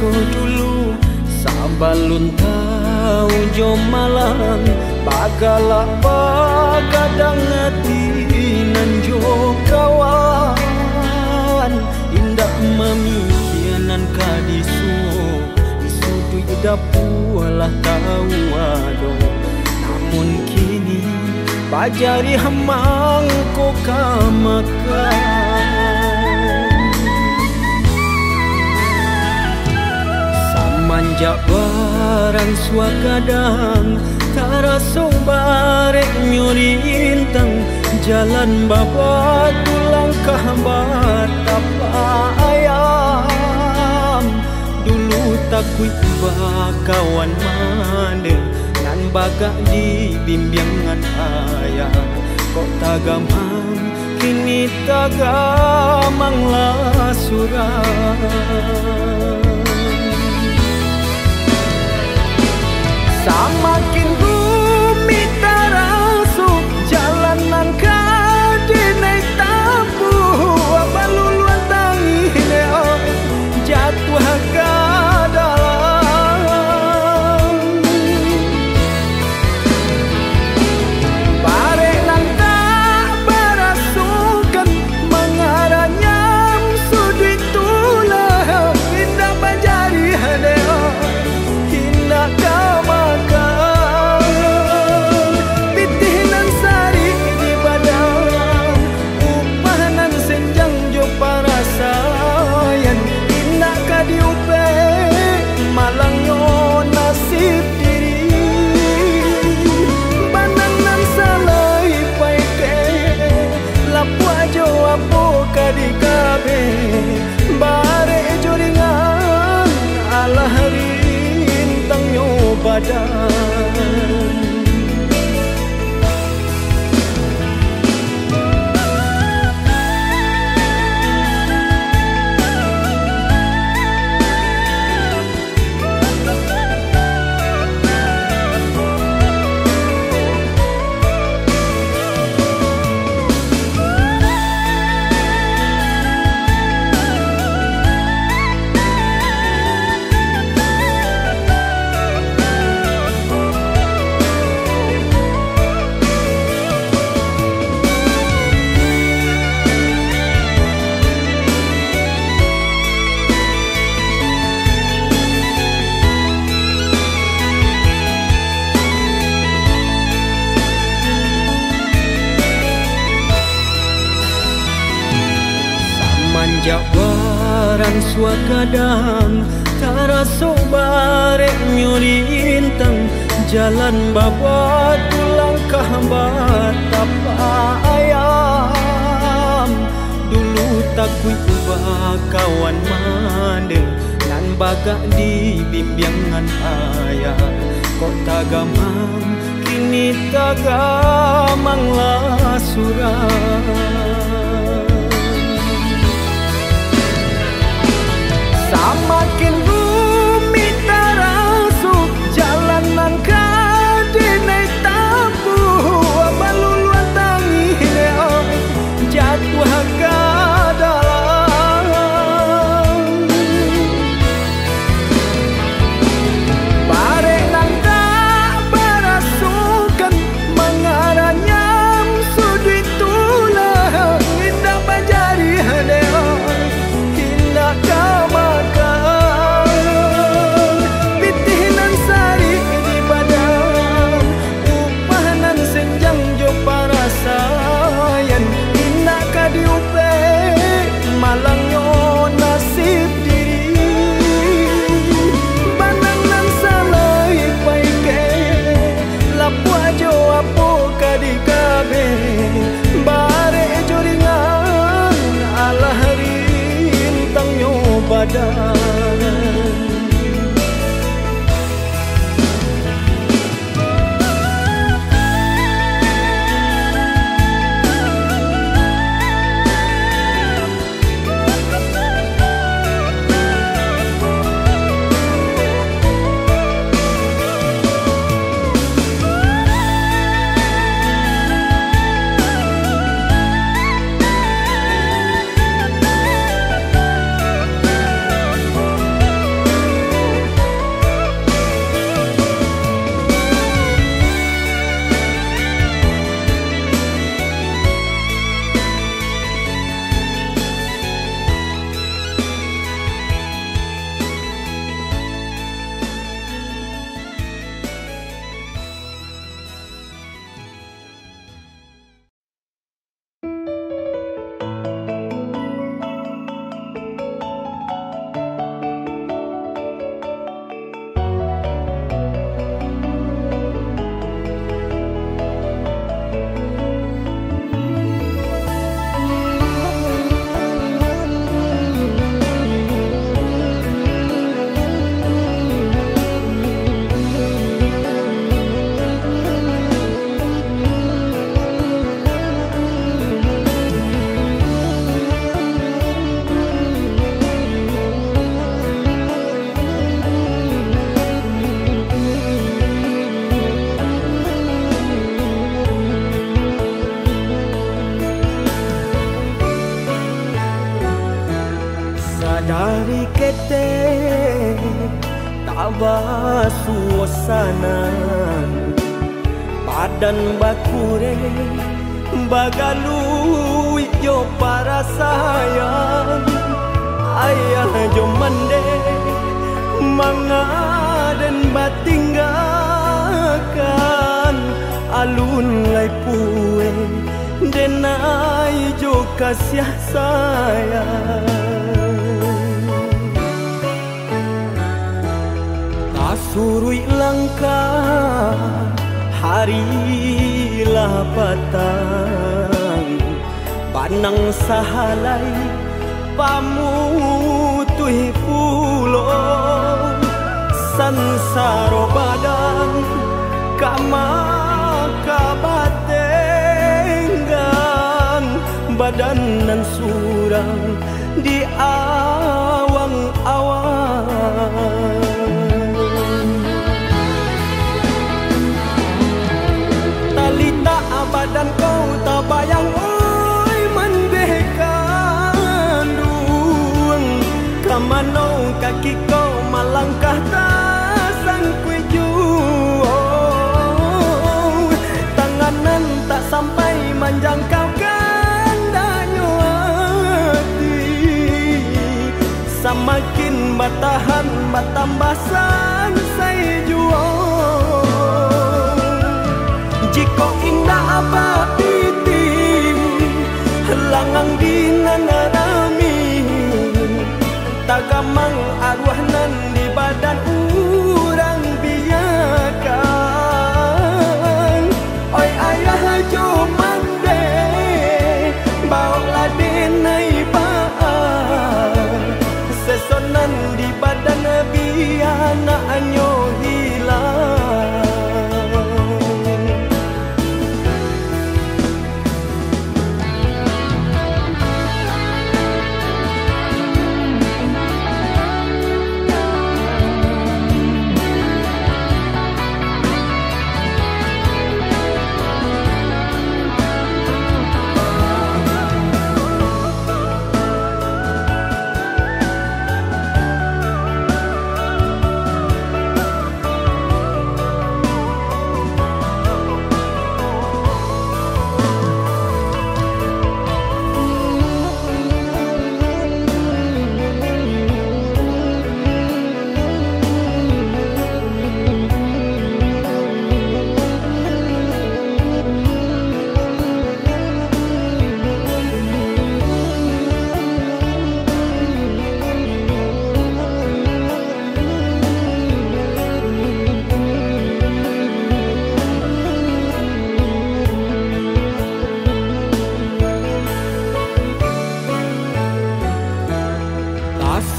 so dulu sabalun tau jo malang bagala bagadang hati nan jo kawan indah mamikianan kadisu isudu idapu alah tau ado namun kini bajari hamang ko kamakan manjak barang suagadang taraso barek nyuri intang jalan baba tulangkah batapa ayam dulu takut bakawan mane nan bagak di bimbingan ayah kok tagamang kini tagamang lah surah samakin rumit terasuk jalanan kade naik tapu baluluan tangi jatuh ke dalam barek nang tak berasukan mengaranya sudut tulah indah bajari hadeo indah kama di kabe bare joringan ala hari intang nyo badan manjak barang suagadang taraso barek nyuri intang jalan baba tulangkah batapa ayam dulu takut bakawan mane nan bagak di bimbingan ayah kok tagamang kini tagamang lah surah samakin rumit terasuk jalanan kade naik tapu baluluan tangi jatuh ke dalam barek nang tak berasukan mengaranya sudut tulah indah bajari hadeo indah kama malangnya nasib diri banangan salai paike lapu ajo apo kadi kabe bare joringan ala hari intang nyo badan hari kete tabah suasana padan bakure bagalu yo para sayang ayah jo mande mangaden batinggakan alun lai pue denai jo kasih sayang surui langkah harilah patang panang sahalai pamutui pulo sansaro badan kama kabatenggan badan nan surang di awang-awang badan kau tak bayang oi mendekandung kamano kaki kau malangkah tak sangkui jauh tanganan tak sampai menjangkau kandanya hati semakin bertahan bertambah sansai jual jika indah apa piti langang dinan rami tagamang arwah nan di badan urang biakan oi ayah jo mande bawa denai baan sesonan di badan biana anyo hilang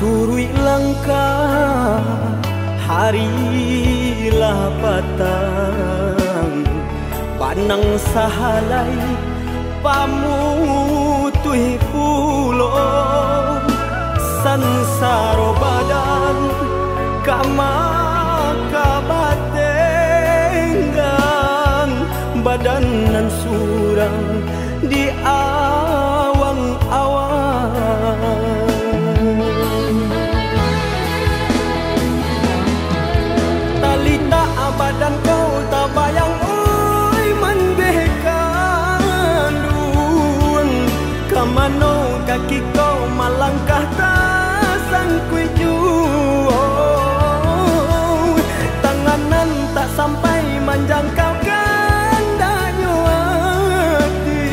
surui langkah harilah patang panang sahalai pamutui pulo sansaro badan kama kabatenggan badan nan surang di awang-awang badan kau tak bayang oi mendekandung kamano kaki kau malangkah tak sangkui jauh tanganan tak sampai menjangkau kandanya hati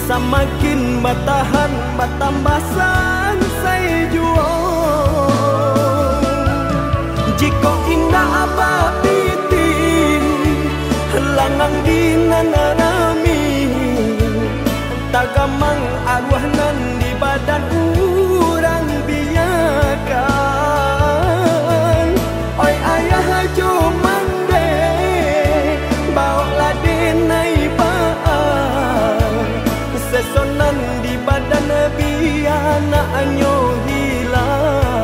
semakin bertahan bertambah sansai jual jika indah apa piti langang dinan rami tagamang arwah nan di badan urang biakan oi ayah jo mande bawa denai baan sesonan di badan biana anyo hilang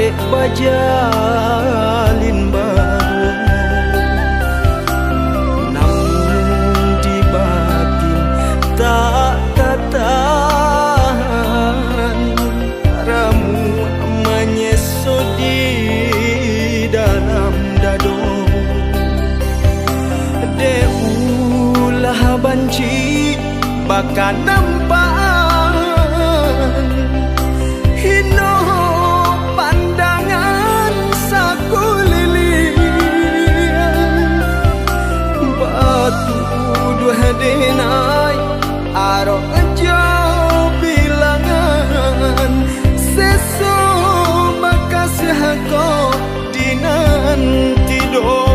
arek bajalin bareng, namun di batin tak tertahan. Ramu menyesut di dalam dado, deulah banci bakal nampan. Hino pandangan sakulilian, batu dua denai arok jauh bilangan. Seso makasih kau dinanti do.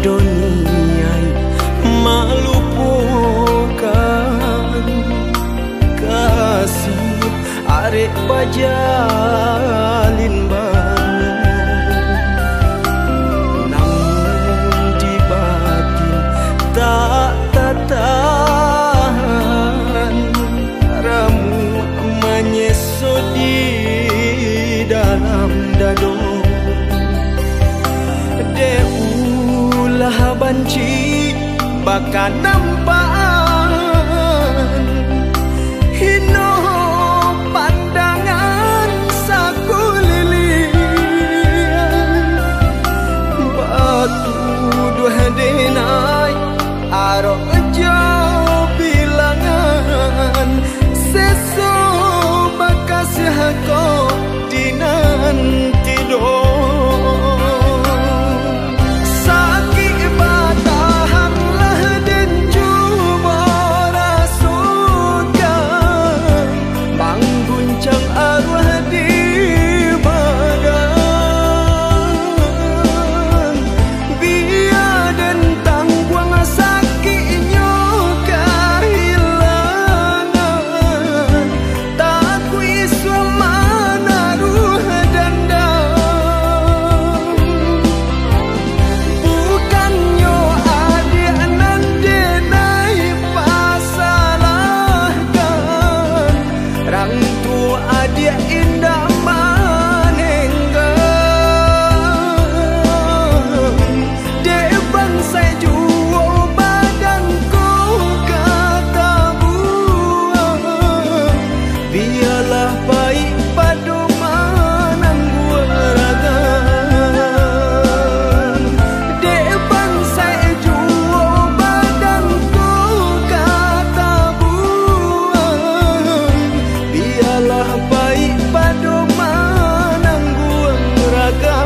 Doniai melupakan kasih arek bajalin bareng, namun di batin tak tertahan. Ramu menyesut di dalam dado, deulah banci bakal nampan. Hino pandangan sakulilian, batu dua denai arok jauh bilangan. Seso makasih kau dinanti do. Saya jual badanku kata biarlah baik padu manang gua raga dek bangsai juo badan ku kata buang biarlah baik padu manang gua raga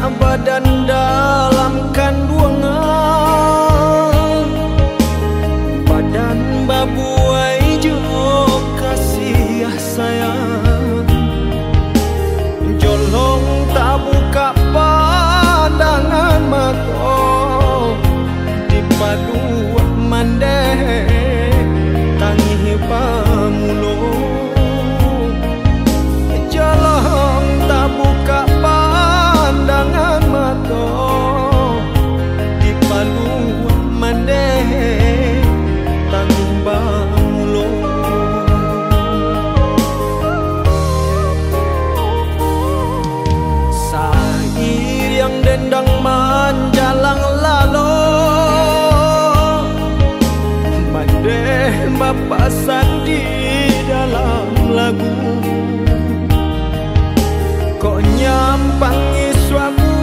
badan dalam kandungan badan babuai jo kasih sayang jolong tak buka pandangan mata di padu mandeh tangi pamulung jolong tak buka pandangan mata di palu mandeh tanggung bangulung sair yang dendang manjalang lalo mandeh bapasan di dalam lagu kok nyampangi suamu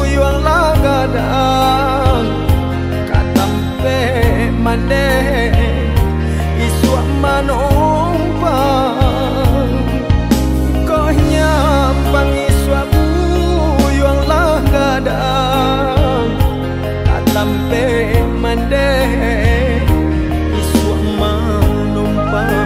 yang lagadang katampe mandeh iswa manompang kok nyampangi suamu yang lagadang katampe mandeh iswa manompang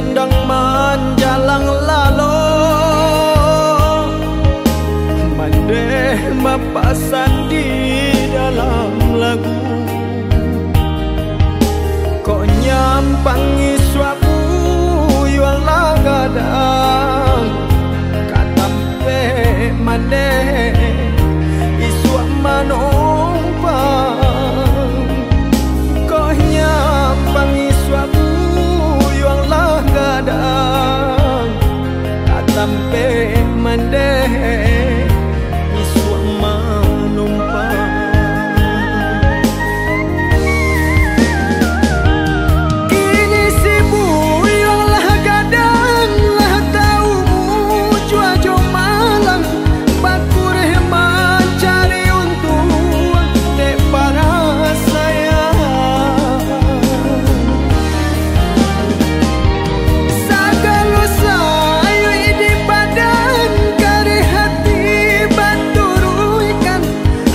dendang manjalang lalo mandeh mapasan di dalam lagu kok nyampangi suapu yuang lagadang katampe mandeh iswa manompang kok nyampangi suapu yuang lagadang katampe mandeh iswa manompang kini sibu yuang lagadang lah tahu jua jo malang bakur hemat cari untung dek para sayang sagalo sayu di badan kari hati baturuikan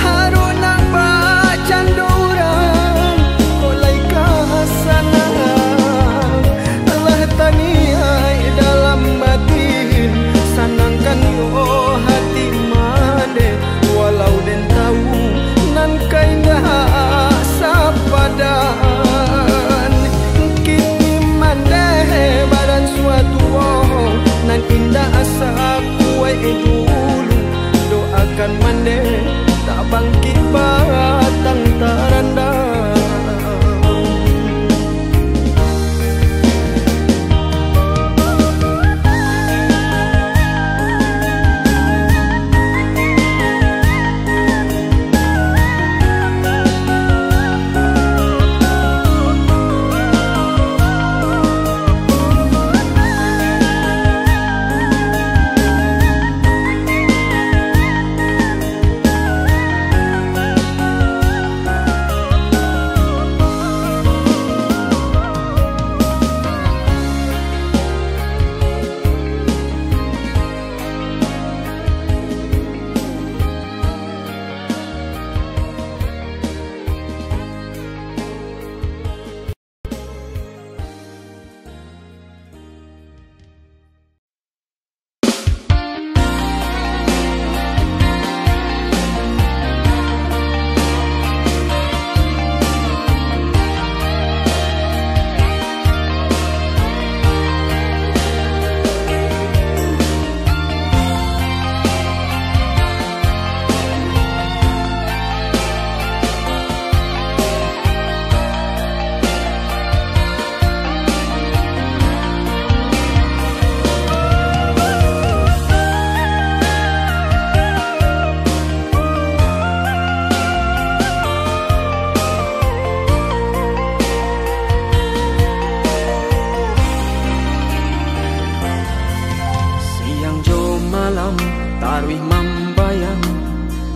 haruna bacan dorang kolai kasana Allah taniai dalam batin sanangkan yo hati mane walau den tahu nan kaindah sapadan kini mane badan suatu nan indah asa kuai dulu doakan mane tak bangkit batang tarandang tarwih mambayang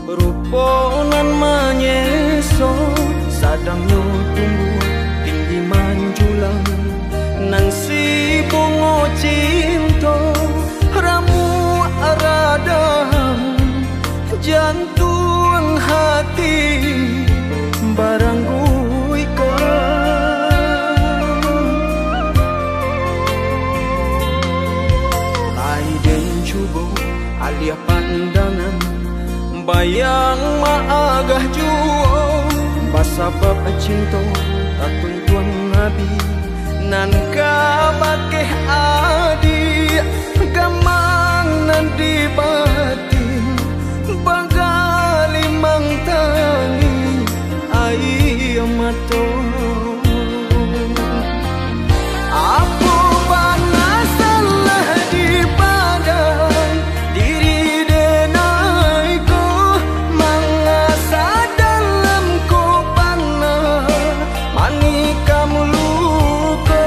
ruponan manyeso sadang nyo tumbuh tinggi manjulang nan si bungo cinta ramu aradang jantung hati barang alia pandangan bayang maagah juo basabab cinta tak tuntuan nabi nan kabakeh adi gamang nan di batin bagali mangtangi ai mato apa panas salah di badan diri denai ko mangasa dalam ko panah mani kamu luko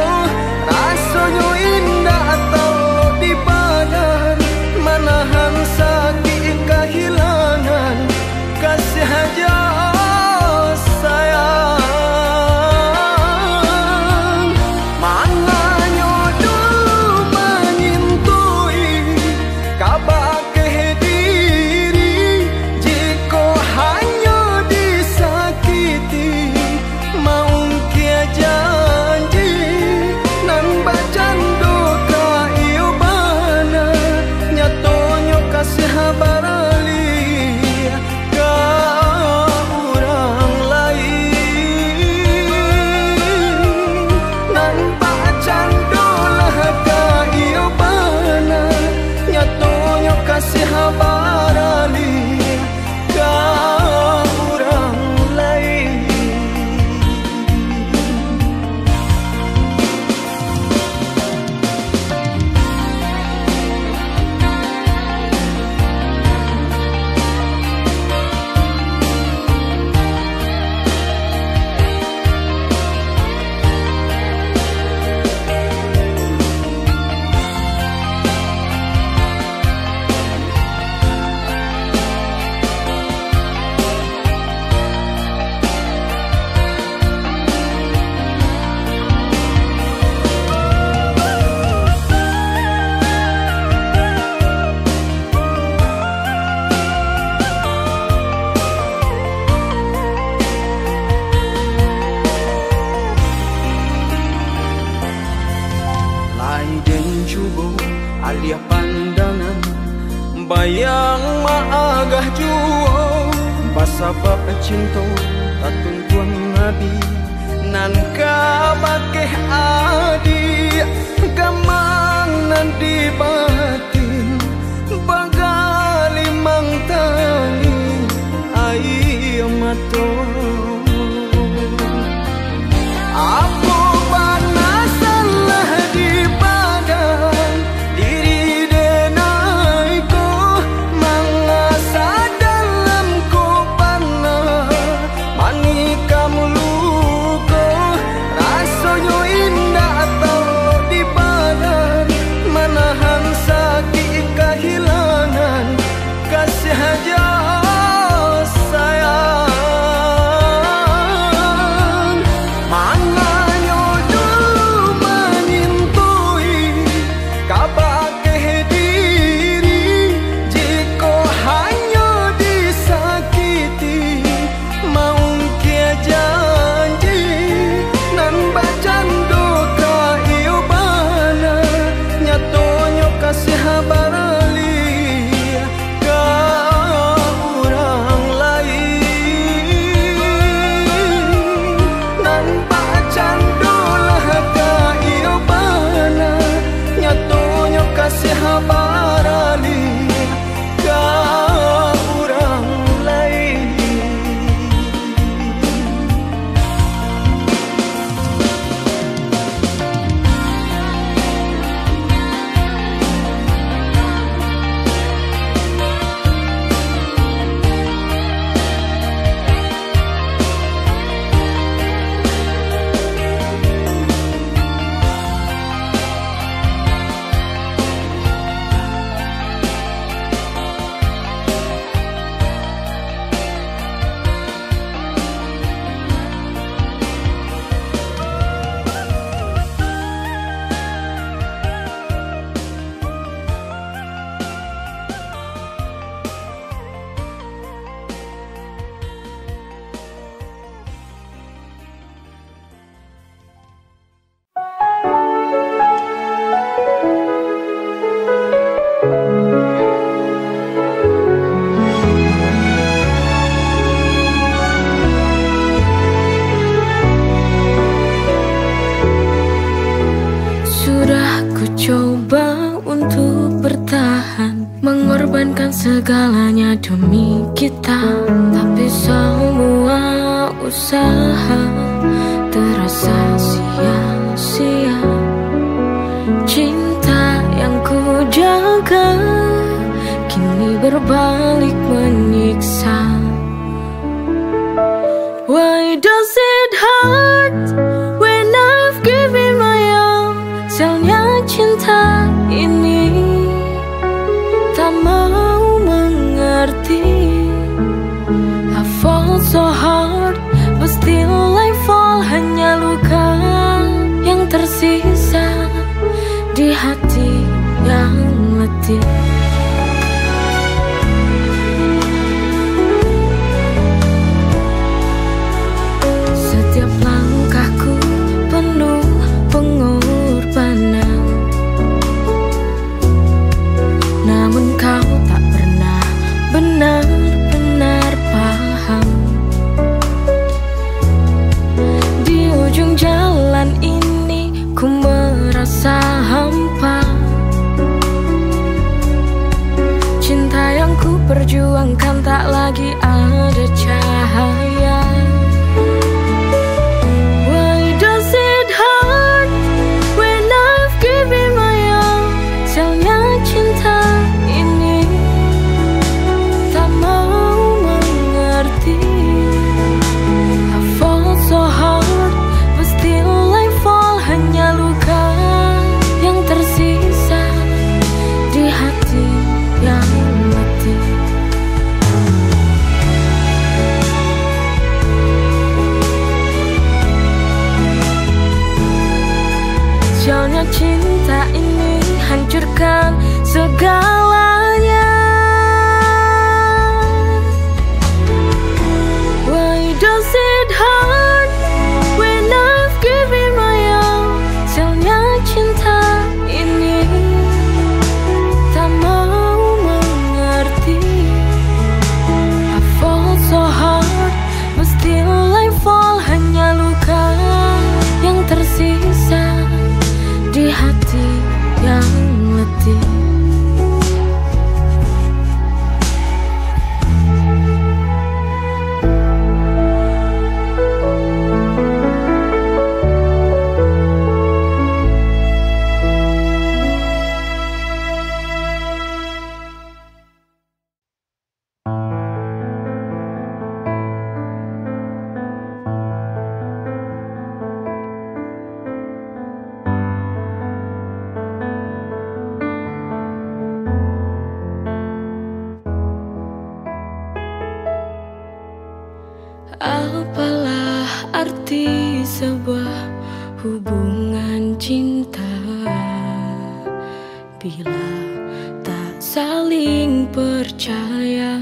cubo alia pandangan bayang maagah juo basabab cinta tatun tuang nabi nan kabake adi gamang nan di batin bagali mang tani ai mato aku panas lah di badan diri denaiku mangasa dalam ku panah manikam luko rasanya indah talo di badan menahan sakit kehilangan kasih aja segalanya demi kita, tapi semua usaha terasa sia-sia. Cinta yang ku jaga kini berbalik menyiksa. Why does it hurt when I've given my all? Sialnya cinta ini tak mau mengerti. I fall so hard, but still I fall. Hanya luka yang tersisa di hati yang letih. Setiap langkahku penuh pengorbanan, namun kau tak pernah benar-benar paham. Di ujung jalan ini ku merasa hampa. Cinta yang ku perjuangkan tak lagi ada cahaya. Sialnya cinta ini hancurkan segalanya. Why does it hurt when I've given my all? Sialnya cinta ini hati sebuah hubungan cinta bila tak saling percaya.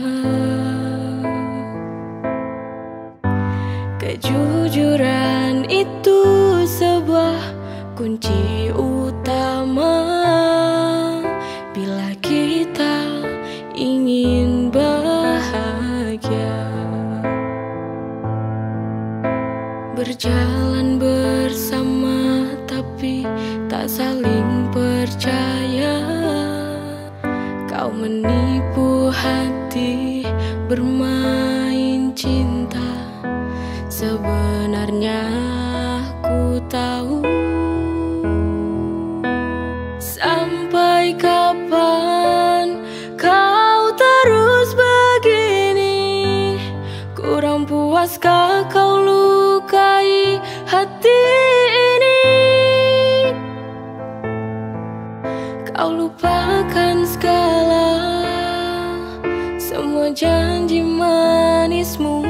Kejujuran itu sebuah kunci utama bila kita ingin bahagia. Berjalan bersama tapi tak saling percaya. Kau menipu hati bermain cinta. Sebenarnya ku tahu. Sampai kapan kau terus begini? Kurang puaskah kau lukai hati ini? Kau lupakan segala semua janji manismu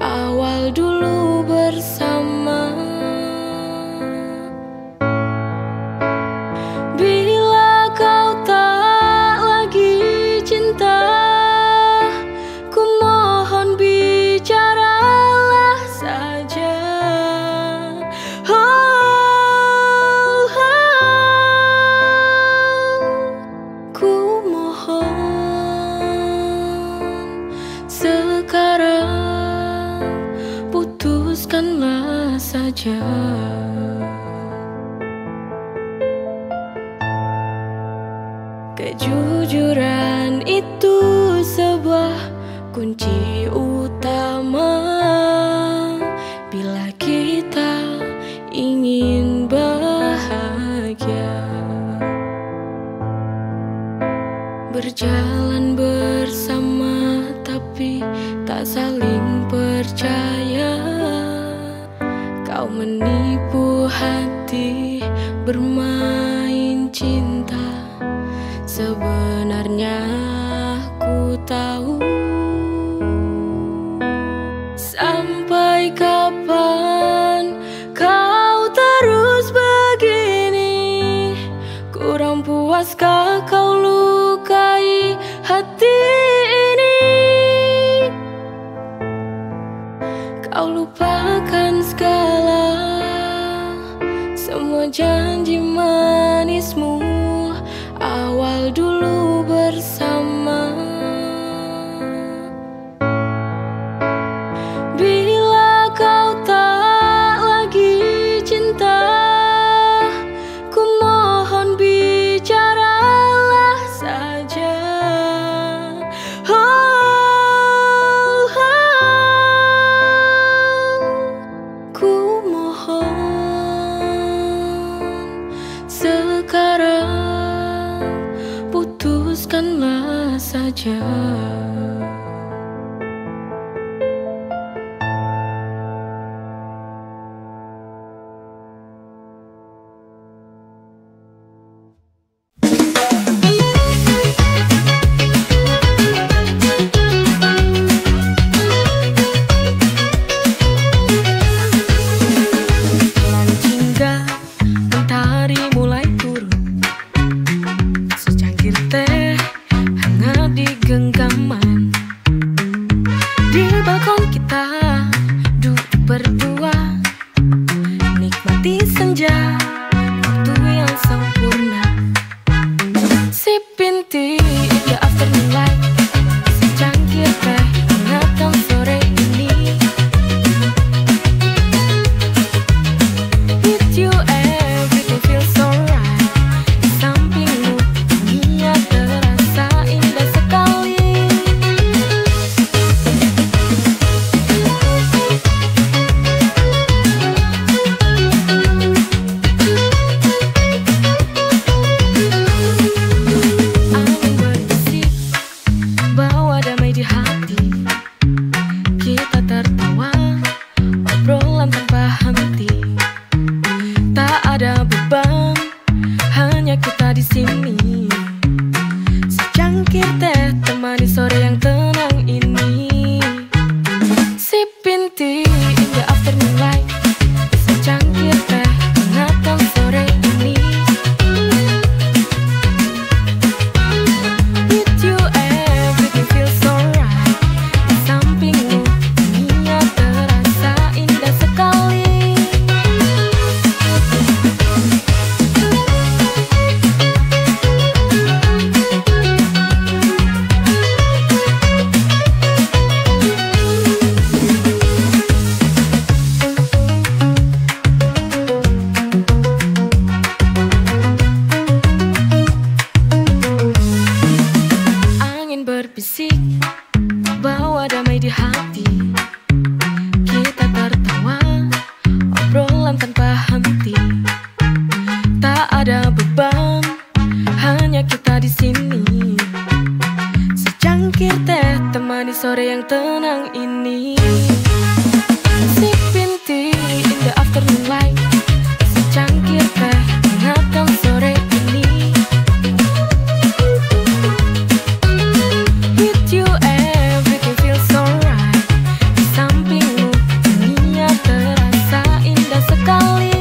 awal dulu bersama. Bila kau tak lagi cinta, ku mohon bicaralah saja. Ku mohon sekarang putuskanlah saja. Kejujuran itu sebuah kunci utama bila kita ingin bahagia. Berjalan bersama tapi tak saling percaya. Kau menipu hati bermain cinta. Sebenarnya ku tahu. Sampai kapan kau terus begini? Kurang puaskah kau lukai hati ini? Kau lupakan segala semua janji manismu awal dulu bersama. Bila kau tak lagi cinta, ku mohon bicaralah saja. Ku mohon sekarang putuskanlah saja. Bulan jingga, mentari mulai turun. Secangkir teh hangat di genggaman. Di balkon kita duduk berdua, nikmati senja, waktu yang sempurna. Sipin tea in the afternoon light. Secangkir teh hangatkan sore ini. With you everything feels so right. Di sampingmu dunia terasa indah sekali. Angin berbisik, bawa damai di hati. Kita tertawa, obrolan tanpa henti. Tak ada beban, hanya kita di sini. Secangkir teh temani sore yang tenang ini. Sipin tea in the afternoon light. ada beban, hanya kita di sini. Secangkir teh temani sore yang tenang ini. Sipping tea in the afternoon light. Secangkir teh hangatkan sore ini. With you everything feels alright. Di sampingmu dunia terasa indah sekali.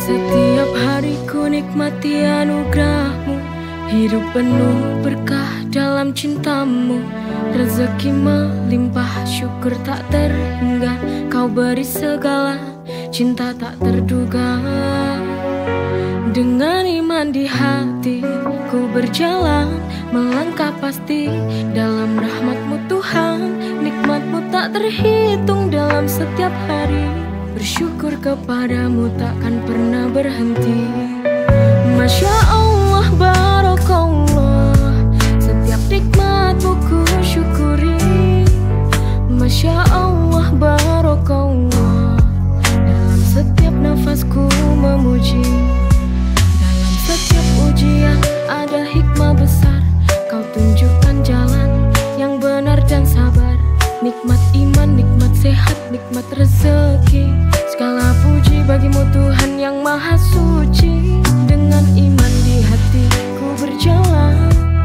Setiap hariku nikmati anugerahmu, hidup penuh berkah dalam cintamu. Rezeki melimpah, syukur tak terhingga. Kau beri segala, cinta tak terduga. Dengan iman di hati, ku berjalan, melangkah pasti dalam rahmat-Mu Tuhan. Nikmat-Mu tak terhitung dalam setiap hari. Bersyukur kepadamu takkan pernah berhenti. Masya Allah, barakallah, setiap nikmat-Mu ku syukuri. Masya Allah, barakallah, dalam setiap nafasku memuji. Dalam setiap ujian ada hikmah besar. Kau tunjukkan jalan yang benar dan sabar. Nikmat iman, nikmat sehat, nikmat rezeki. Segala puji bagimu Tuhan yang maha suci. Dengan iman di hati ku berjalan,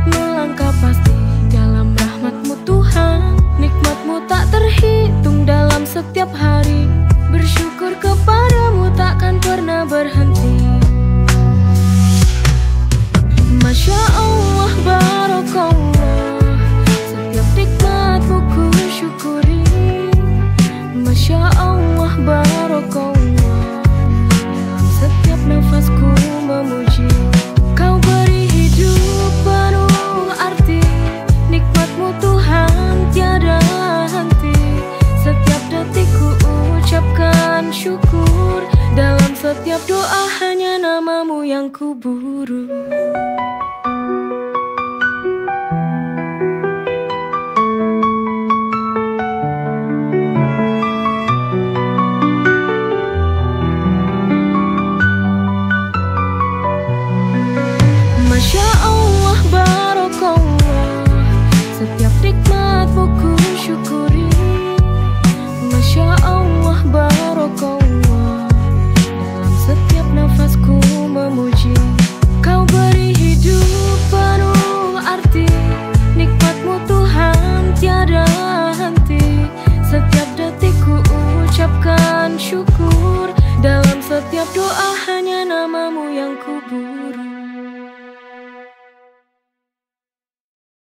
melangkah pasti dalam rahmat-Mu Tuhan. Nikmat-Mu tak terhitung dalam setiap hari. Bersyukur kepadamu takkan pernah berhenti. Masya Allah, barakallah, setiap nikmat-Mu ku syukuri. Masya Allah, barakallah, dalam setiap nafasku memuji. Kau beri hidup penuh arti. Nikmat-Mu Tuhan tiada henti. Setiap detik ku ucapkan syukur. Dalam setiap doa hanya nama-Mu yang ku buru. Masya Allah, barakallah, setiap nikmat-Mu ku syukuri. Masya Allah, barakallah, dalam setiap nafasku memuji. Kau beri hidup penuh arti. Nikmat-Mu Tuhan tiada henti. Setiap detik ku ucapkan syukur. Dalam setiap doa